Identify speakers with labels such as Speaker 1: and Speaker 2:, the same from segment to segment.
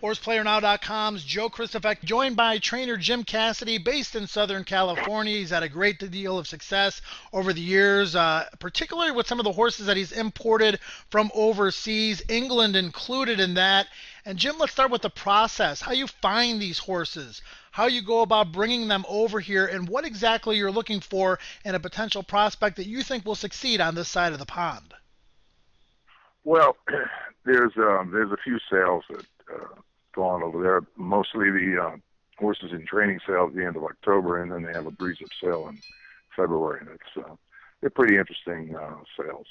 Speaker 1: HorsePlayerNow.com's Joe Christopher, joined by trainer Jim Cassidy, based in Southern California. He's had a great deal of success over the years, particularly with some of the horses that he's imported from overseas, England included in that. And Jim, let's start with the process. How you find these horses, how you go about bringing them over here, and what exactly you're looking for in a potential prospect that you think will succeed on this side of the pond.
Speaker 2: Well, there's a few sales that go on over there. Mostly the horses in training sale at the end of October, and then they have a breeze up sale in February. And they're pretty interesting sales.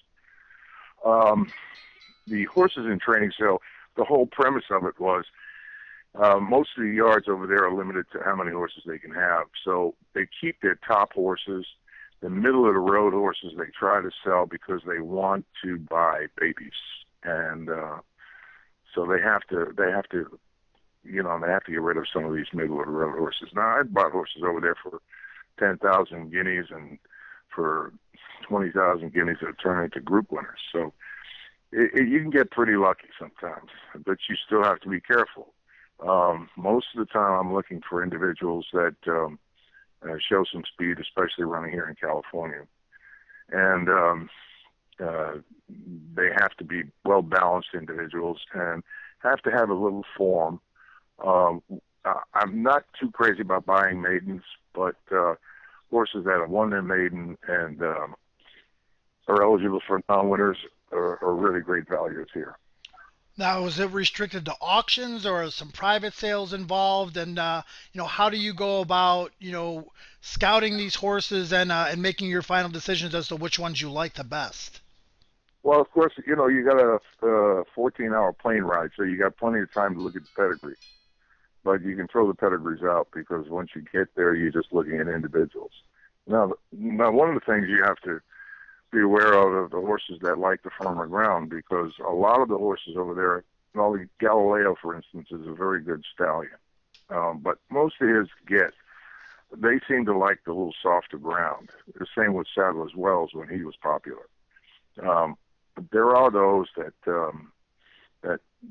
Speaker 2: The horses in training sale, the whole premise of it was most of the yards over there are limited to how many horses they can have. So they keep their top horses. The middle of the road horses they try to sell because they want to buy babies, and so they have to get rid of some of these middle of the road horses. Now I bought horses over there for 10,000 guineas and for 20,000 guineas that turn into group winners. So you can get pretty lucky sometimes, but you still have to be careful. Most of the time I'm looking for individuals that show some speed, especially running here in California. And they have to be well-balanced individuals and have to have a little form. I'm not too crazy about buying maidens, but horses that have won their maiden and are eligible for non-winners are really great values here.
Speaker 1: Now, is it restricted to auctions or are some private sales involved? And, how do you go about, scouting these horses and making your final decisions as to which ones you like the best?
Speaker 2: Well, of course, you got a 14-hour plane ride, so you got plenty of time to look at the pedigree. But you can throw the pedigrees out because once you get there, you're just looking at individuals. Now, one of the things you have to be aware of the horses that like the firmer ground, because a lot of the horses over there, Galileo, for instance, is a very good stallion. But most of his they seem to like the little softer ground. The same with Sadler's Wells when he was popular. But there are those that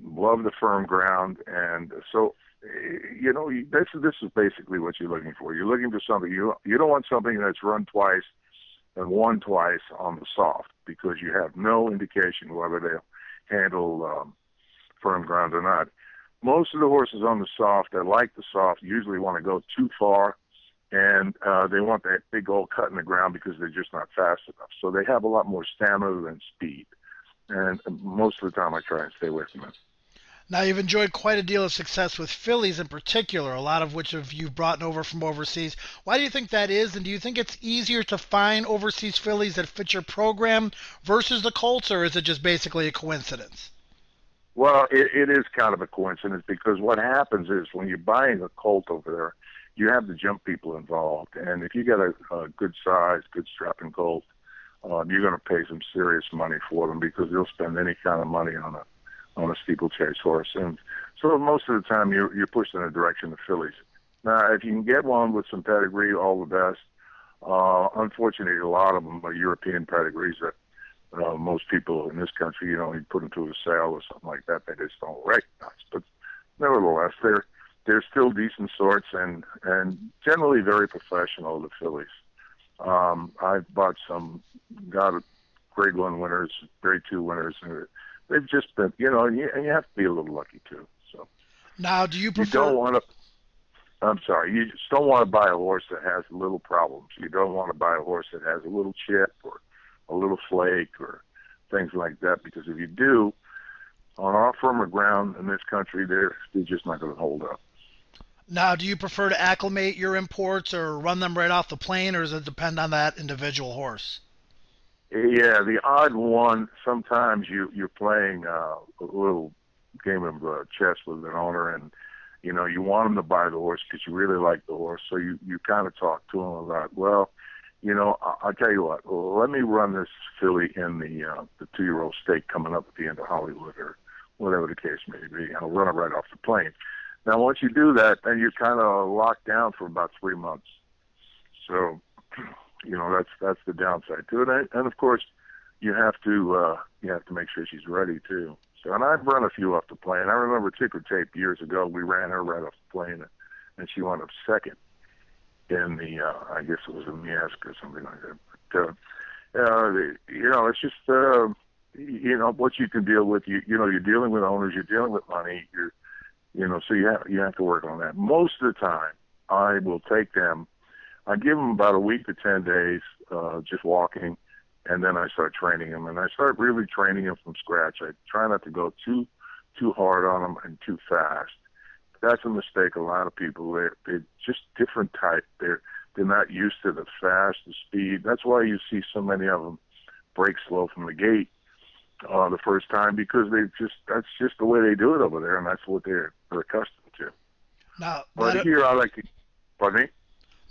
Speaker 2: love the firm ground, and so this is basically what you're looking for. You're looking for something. You don't want something that's run twice and won twice on the soft, because you have no indication whether they'll handle firm ground or not. Most of the horses on the soft that like the soft usually want to go too far, and they want that big old cut in the ground because they're just not fast enough. So they have a lot more stamina than speed, and most of the time I try and stay away from it.
Speaker 1: Now, you've enjoyed quite a deal of success with fillies in particular, a lot of which you've brought over from overseas. Why do you think that is, and do you think it's easier to find overseas fillies that fit your program versus the colts, or is it just basically a coincidence?
Speaker 2: Well, it is kind of a coincidence, because what happens is when you're buying a colt over there, you have the jump people involved, and if you get a good size, good strapping colt, you're going to pay some serious money for them, because they'll spend any kind of money on a steeplechase horse. And so most of the time you're pushed in the direction of fillies. Now, if you can get one with some pedigree, all the best. Unfortunately, a lot of them are European pedigrees that most people in this country, you put them to a sale or something like that, they just don't recognize. But nevertheless, they're still decent sorts and generally very professional, the fillies. I've bought got grade 1 winners, grade 2 winners, and they've just been, and you have to be a little lucky too. So
Speaker 1: now, do you prefer?
Speaker 2: You don't want to. I'm sorry. You just don't want to buy a horse that has little problems. You don't want to buy a horse that has a little chip or a little flake or things like that, because if you do, on our firmer ground in this country, they're just not going to hold up.
Speaker 1: Now, do you prefer to acclimate your imports or run them right off the plane, or does it depend on that individual horse?
Speaker 2: Yeah, the odd one, sometimes you're playing a little game of chess with an owner, and you want him to buy the horse because you really like the horse, so you kind of talk to him about, well, I'll tell you what, let me run this filly in the 2-year-old stake coming up at the end of Hollywood, or whatever the case may be. I'll run it right off the plane. Now, once you do that, then you're kind of locked down for about 3 months. So that's the downside to it. And of course, you have to make sure she's ready too. So, and I've run a few off the plane. I remember Ticker Tape years ago. We ran her right off the plane, and she wound up second in the, I guess it was a Miask or something like that. But, it's just, what you can deal with. You're dealing with owners. You're dealing with money. So you have to work on that. Most of the time, I will take them. I give them about a week to 10 days, just walking, and then I start training them. And I start really training them from scratch. I try not to go too hard on them and too fast. That's a mistake. A lot of people, they're just different type. They're not used to the fast, the speed. That's why you see so many of them break slow from the gate the first time, because that's just the way they do it over there, and that's what they're accustomed to.
Speaker 1: Now,
Speaker 2: but here I like to. Pardon me?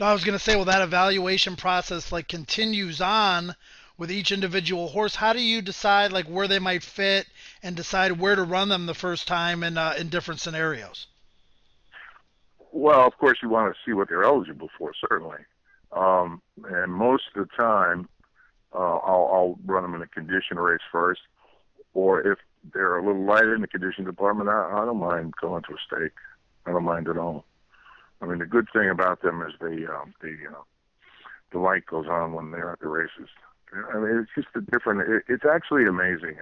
Speaker 1: No, I was going to say, well, that evaluation process continues on with each individual horse. How do you decide where they might fit and decide where to run them the first time in different scenarios?
Speaker 2: Well, of course, you want to see what they're eligible for, certainly. And most of the time, I'll run them in a condition race first, or if they're a little lighter in the condition department, I don't mind going to a stake. I don't mind at all. I mean, the good thing about them is the light goes on when they're at the races. I mean, it's just a different. It's actually amazing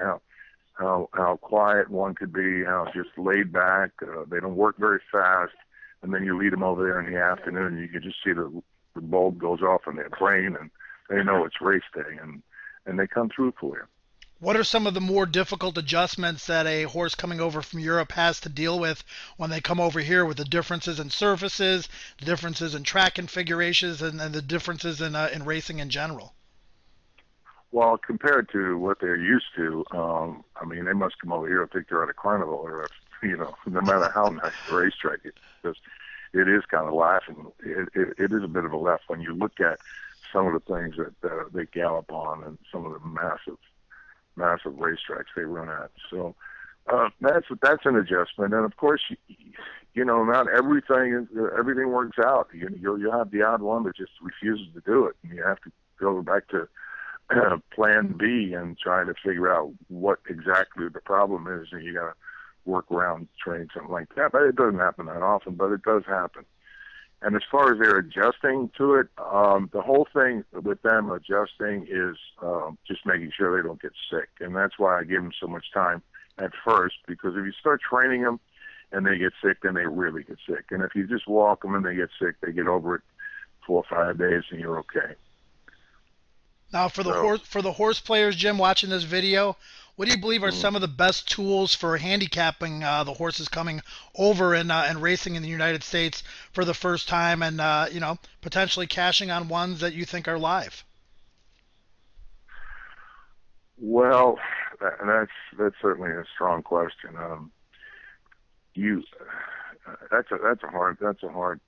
Speaker 2: how quiet one could be, how just laid back. They don't work very fast, and then you lead them over there in the afternoon, and you can just see the bulb goes off in their brain, and they know it's race day, and they come through for you.
Speaker 1: What are some of the more difficult adjustments that a horse coming over from Europe has to deal with when they come over here, with the differences in surfaces, the differences in track configurations, and the differences in racing in general?
Speaker 2: Well, compared to what they're used to, I mean, they must come over here and think they're at a carnival, or no matter how nice the racetrack is, because it is kind of laughing. It is a bit of a laugh when you look at some of the things that they gallop on, and some of the massive racetracks they run at. So that's an adjustment. And of course, not everything works out. You'll have the odd one that just refuses to do it, and you have to go back to plan B and try to figure out what exactly the problem is, and you got to work around training something like that. But it doesn't happen that often, but it does happen. And as far as they're adjusting to it, the whole thing with them adjusting is just making sure they don't get sick. And that's why I give them so much time at first, because if you start training them and they get sick, then they really get sick. And if you just walk them and they get sick, they get over it 4 or 5 days and you're okay.
Speaker 1: Now, for the horse players, Jim, watching this video, what do you believe are some of the best tools for handicapping the horses coming over and racing in the United States for the first time, and potentially cashing on ones that you think are live?
Speaker 2: Well, that's certainly a strong question. That's a hard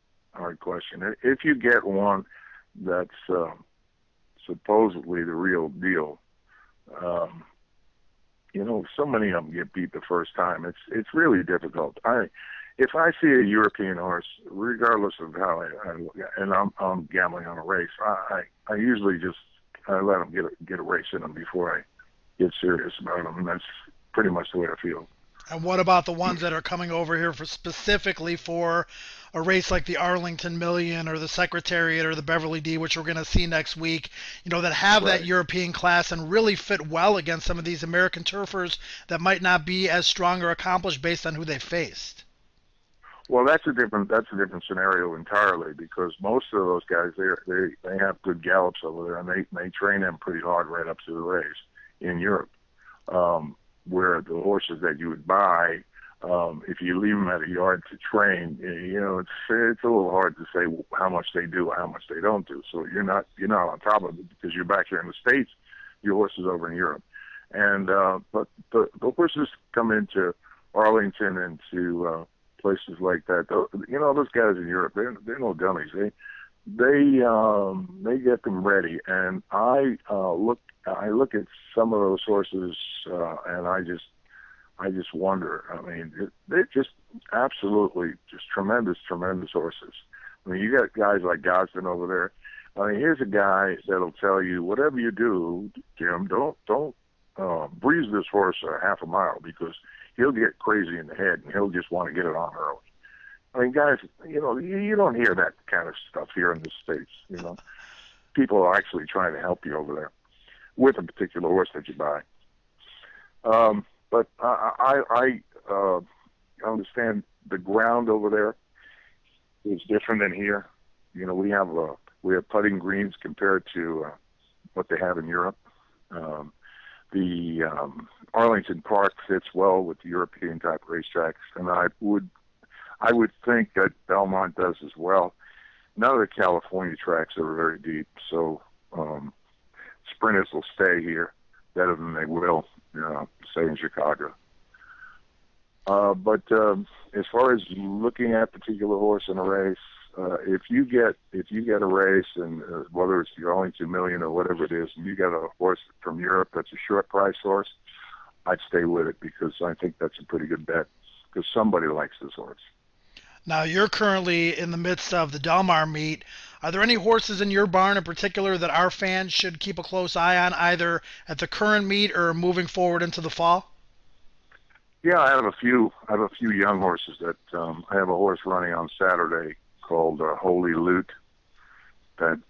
Speaker 2: question. If you get one that's supposedly the real deal, so many of them get beat the first time. It's really difficult. If I see a European horse, regardless of how I look at, and I'm gambling on a race, I usually just let them get a race in them before I get serious about them, and that's pretty much the way I feel.
Speaker 1: And what about the ones that are coming over here specifically for a race like the Arlington Million or the Secretariat or the Beverly D, which we're going to see next week, that have that European class and really fit well against some of these American turfers that might not be as strong or accomplished based on who they faced?
Speaker 2: Well, that's a different scenario entirely, because most of those guys, they have good gallops over there, and they train them pretty hard right up to the race in Europe. Where the horses that you would buy, if you leave them at a yard to train, it's a little hard to say how much they do, how much they don't do. So you're not on top of it, because you're back here in the States, your horse is over in Europe. And but the horses come into Arlington and to places like that. Those guys in Europe, they're no dummies. They get them ready, and I look at some of those horses, and I just wonder. I mean, they're just absolutely just tremendous horses. I mean, you got guys like Gosden over there. I mean, here's a guy that'll tell you, whatever you do, Jim, don't breeze this horse a half a mile, because he'll get crazy in the head and he'll just want to get it on early. I mean, guys, you don't hear that kind of stuff here in the States. People are actually trying to help you over there with a particular horse that you buy. But I understand the ground over there is different than here. We have putting greens compared to what they have in Europe. The Arlington Park fits well with the European type racetracks, and I would think that Belmont does as well. None of the California tracks are very deep, so sprinters will stay here better than they will, say in Chicago. But as far as looking at a particular horse in a race, if you get a race, and whether it's the Arlington Million or whatever it is, and you get a horse from Europe that's a short price horse, I'd stay with it because I think that's a pretty good bet because somebody likes this horse.
Speaker 1: Now, you're currently in the midst of the Del Mar meet. Are there any horses in your barn in particular that our fans should keep a close eye on, either at the current meet or moving forward into the fall?
Speaker 2: Yeah, I have a few young horses that I have a horse running on Saturday called Holy Loot. That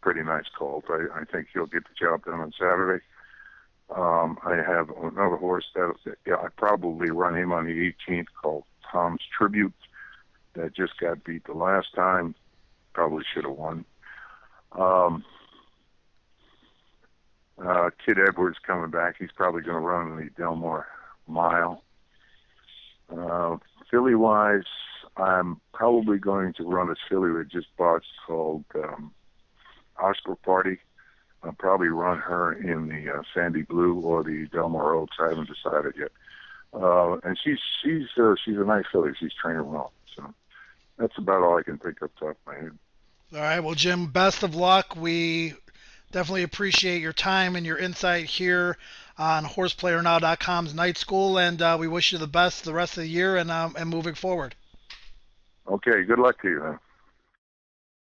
Speaker 2: pretty nice colt. I think he'll get the job done on Saturday. I have another horse that I probably run him on the 18th called Tom's Tribute. That just got beat the last time. Probably should have won. Kid Edwards coming back. He's probably going to run in the Del Mar Mile. Filly-wise, I'm probably going to run a filly that just bought called Oscar Party. I'll probably run her in the Sandy Blue or the Del Mar Oaks. I haven't decided yet. And she's a nice filly. She's training well. So that's about all I can think of top of my head.
Speaker 1: All right. Well, Jim, best of luck. We definitely appreciate your time and your insight here on HorsePlayerNow.com's Night School, and we wish you the best the rest of the year and moving forward.
Speaker 2: Okay. Good luck to you, man.